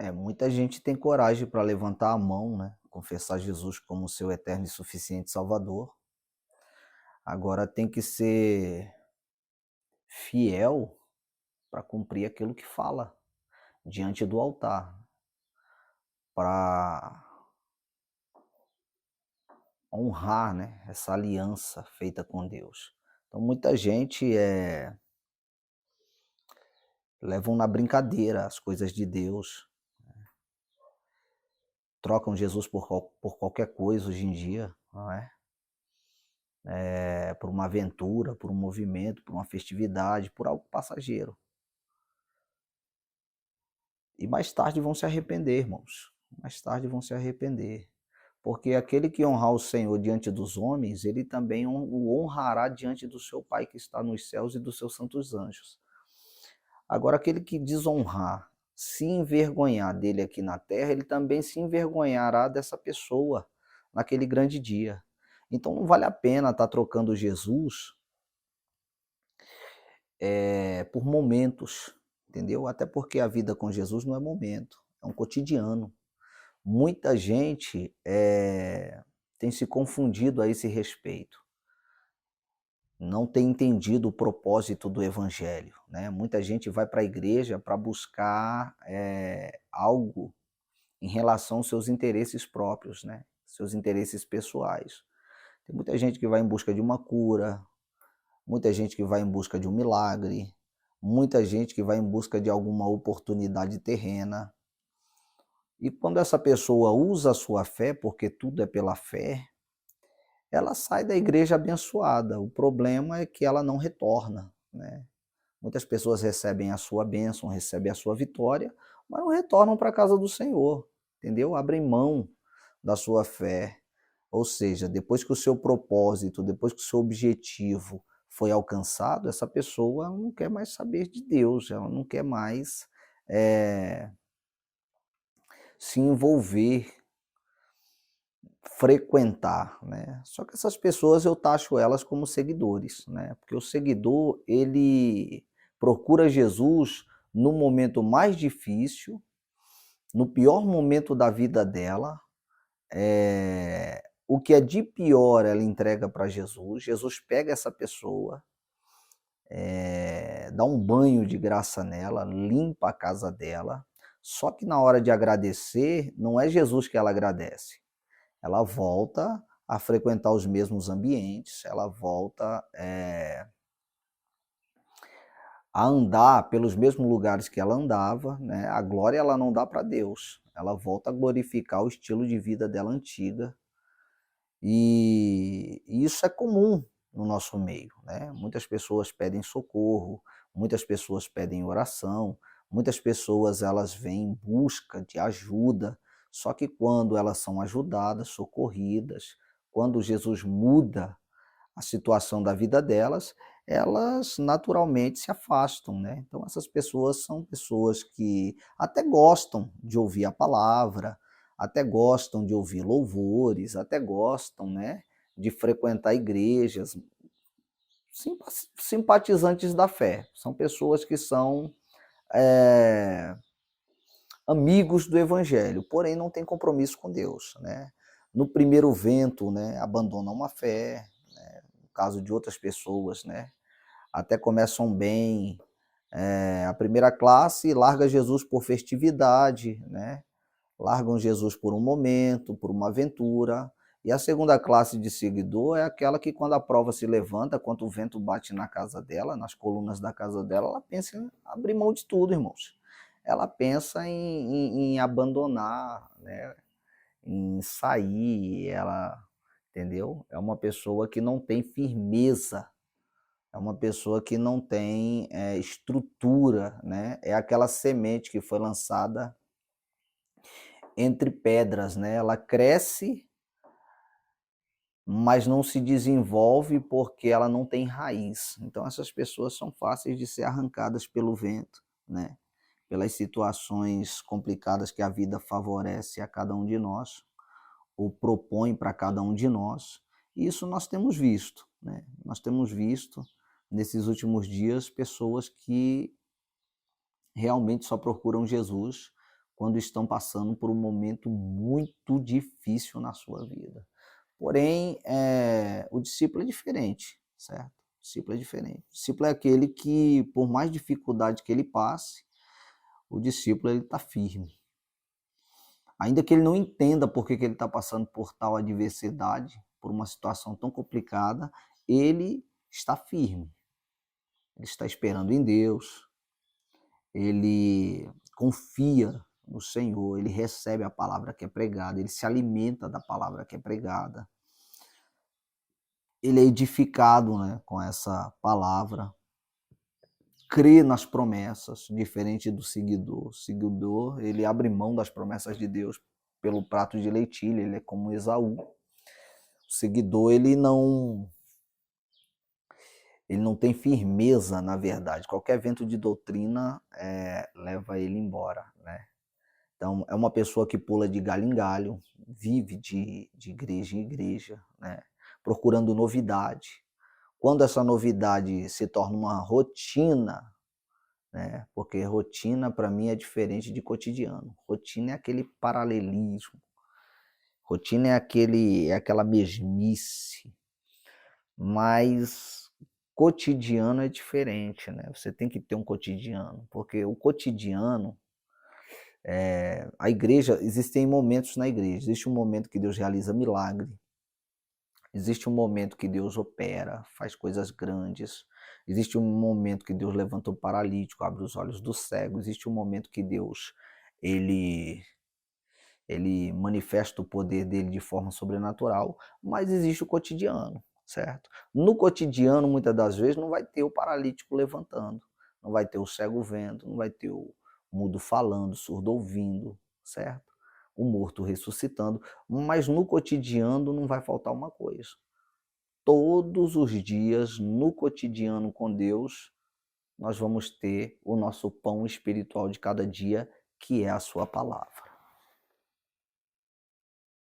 Muita gente tem coragem para levantar a mão, né? Confessar Jesus como seu eterno e suficiente Salvador. Agora tem que ser fiel para cumprir aquilo que fala diante do altar, para honrar, né, essa aliança feita com Deus. Então muita gente levam na brincadeira as coisas de Deus, trocam Jesus por qualquer coisa hoje em dia, não é? Por uma aventura, por um movimento, por uma festividade, por algo passageiro. E mais tarde vão se arrepender, irmãos. Mais tarde vão se arrepender. Porque aquele que honrar o Senhor diante dos homens, ele também o honrará diante do seu Pai que está nos céus e dos seus santos anjos. Agora, aquele que desonrar, se envergonhar dele aqui na terra, ele também se envergonhará dessa pessoa naquele grande dia. Então não vale a pena estar trocando Jesus por momentos, entendeu? Até porque a vida com Jesus não é momento, é um cotidiano. Muita gente tem se confundido a esse respeito, não tem entendido o propósito do evangelho, né? Muita gente vai para a igreja para buscar algo em relação aos seus interesses próprios, né? Seus interesses pessoais. Tem muita gente que vai em busca de uma cura, muita gente que vai em busca de um milagre, muita gente que vai em busca de alguma oportunidade terrena. E quando essa pessoa usa a sua fé, porque tudo é pela fé, ela sai da igreja abençoada. O problema é que ela não retorna, né? Muitas pessoas recebem a sua bênção, recebem a sua vitória, mas não retornam para a casa do Senhor, entendeu? Abrem mão da sua fé. Ou seja, depois que o seu propósito, depois que o seu objetivo foi alcançado, essa pessoa não quer mais saber de Deus, ela não quer mais se envolver, frequentar, né? Só que essas pessoas eu taxo elas como seguidores, né? Porque o seguidor, ele procura Jesus no momento mais difícil, no pior momento da vida dela, o que é de pior ela entrega para Jesus, Jesus pega essa pessoa, dá um banho de graça nela, limpa a casa dela, só que na hora de agradecer, não é Jesus que ela agradece, ela volta a frequentar os mesmos ambientes, ela volta a andar pelos mesmos lugares que ela andava, né? A glória ela não dá para Deus, ela volta a glorificar o estilo de vida dela antiga, e isso é comum no nosso meio, né? Muitas pessoas pedem socorro, muitas pessoas pedem oração, muitas pessoas elas vêm em busca de ajuda, só que quando elas são ajudadas, socorridas, quando Jesus muda a situação da vida delas, elas naturalmente se afastam, né? Então essas pessoas são pessoas que até gostam de ouvir a palavra, até gostam de ouvir louvores, até gostam, né, de frequentar igrejas, simpatizantes da fé. São pessoas que são amigos do evangelho, porém não têm compromisso com Deus, né? No primeiro vento, né, abandonam a fé, né? No caso de outras pessoas, né, até começam bem, a primeira classe larga Jesus por festividade, né? Largam Jesus por um momento, por uma aventura, e a segunda classe de seguidor é aquela que quando a prova se levanta, quando o vento bate na casa dela, nas colunas da casa dela, ela pensa em abrir mão de tudo, irmãos. Ela pensa em abandonar, né? Em sair, ela, entendeu? É uma pessoa que não tem firmeza, é uma pessoa que não tem estrutura, né? É aquela semente que foi lançada entre pedras, né? Ela cresce, mas não se desenvolve porque ela não tem raiz. Então essas pessoas são fáceis de ser arrancadas pelo vento, né? Pelas situações complicadas que a vida favorece a cada um de nós, ou propõe para cada um de nós. E isso nós temos visto, né? Nós temos visto nesses últimos dias pessoas que realmente só procuram Jesus quando estão passando por um momento muito difícil na sua vida. Porém, o discípulo é diferente, certo? O discípulo é diferente. O discípulo é aquele que, por mais dificuldade que ele passe, o discípulo está firme. Ainda que ele não entenda por que ele está passando por tal adversidade, por uma situação tão complicada, ele está firme. Ele está esperando em Deus, ele confia no Senhor, ele recebe a palavra que é pregada, ele se alimenta da palavra que é pregada. Ele é edificado, né, com essa palavra, crê nas promessas, diferente do seguidor. O seguidor, ele abre mão das promessas de Deus pelo prato de lentilha, ele é como Esaú. O seguidor, ele não tem firmeza na verdade. Qualquer vento de doutrina leva ele embora, né? Então, é uma pessoa que pula de galho em galho, vive de igreja em igreja, né? Procurando novidade. Quando essa novidade se torna uma rotina, né? Porque rotina para mim é diferente de cotidiano. Rotina é aquele paralelismo. Rotina é aquela mesmice. Mas cotidiano é diferente, né? Você tem que ter um cotidiano, porque o cotidiano, a igreja, existem momentos na igreja. Existe um momento que Deus realiza milagre. Existe um momento que Deus opera, faz coisas grandes. Existe um momento que Deus levanta o paralítico, abre os olhos do cego. Existe um momento que Deus ele manifesta o poder dele de forma sobrenatural, mas existe o cotidiano, certo? No cotidiano, muitas das vezes, não vai ter o paralítico levantando, não vai ter o cego vendo, não vai ter o mudo falando, surdo ouvindo, certo? O morto ressuscitando, mas no cotidiano não vai faltar uma coisa. Todos os dias, no cotidiano com Deus, nós vamos ter o nosso pão espiritual de cada dia, que é a sua palavra.